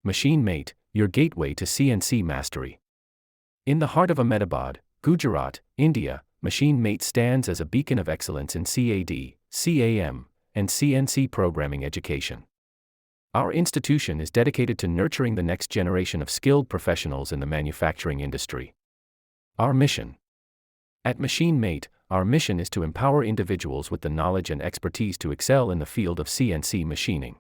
Machine Mate, your gateway to CNC mastery. In the heart of Ahmedabad, Gujarat, India, Machine Mate stands as a beacon of excellence in CAD, CAM, and CNC programming education. Our institution is dedicated to nurturing the next generation of skilled professionals in the manufacturing industry. Our mission. At Machine Mate, our mission is to empower individuals with the knowledge and expertise to excel in the field of CNC machining.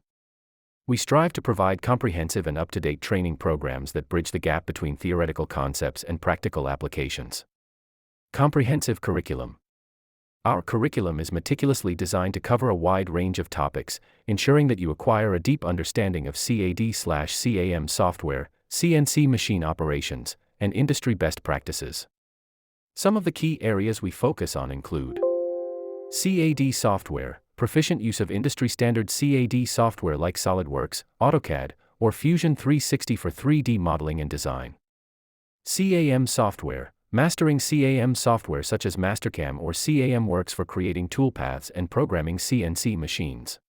We strive to provide comprehensive and up-to-date training programs that bridge the gap between theoretical concepts and practical applications. Comprehensive curriculum. Our curriculum is meticulously designed to cover a wide range of topics, ensuring that you acquire a deep understanding of CAD/CAM software, CNC machine operations, and industry best practices. Some of the key areas we focus on include CAD software, proficient use of industry-standard CAD software like SolidWorks, AutoCAD, or Fusion 360 for 3D modeling and design. CAM software, mastering CAM software such as Mastercam or CAM Works for creating toolpaths and programming CNC machines.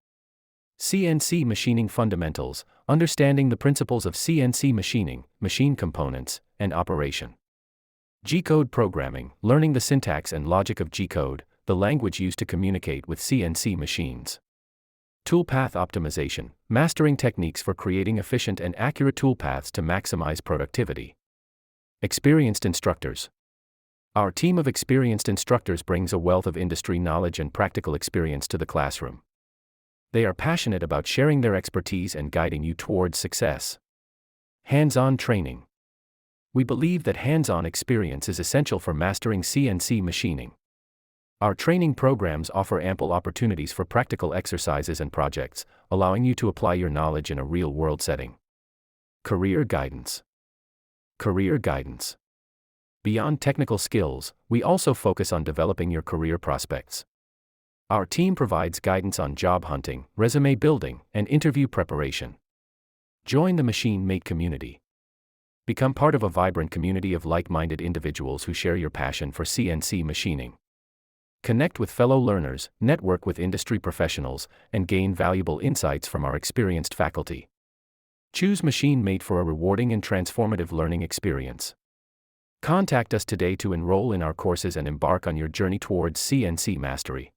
CNC machining fundamentals, understanding the principles of CNC machining, machine components, and operation. G-code programming, learning the syntax and logic of G-code, the language used to communicate with CNC machines. Toolpath optimization, mastering techniques for creating efficient and accurate toolpaths to maximize productivity. Experienced instructors. Our team of experienced instructors brings a wealth of industry knowledge and practical experience to the classroom. They are passionate about sharing their expertise and guiding you towards success. Hands-on training. We believe that hands-on experience is essential for mastering CNC machining. Our training programs offer ample opportunities for practical exercises and projects, allowing you to apply your knowledge in a real-world setting. Career guidance. Career guidance. Beyond technical skills, we also focus on developing your career prospects. Our team provides guidance on job hunting, resume building, and interview preparation. Join the Machine Mate community. Become part of a vibrant community of like-minded individuals who share your passion for CNC machining. Connect with fellow learners, network with industry professionals, and gain valuable insights from our experienced faculty. Choose Machine Mate for a rewarding and transformative learning experience. Contact us today to enroll in our courses and embark on your journey towards CNC mastery.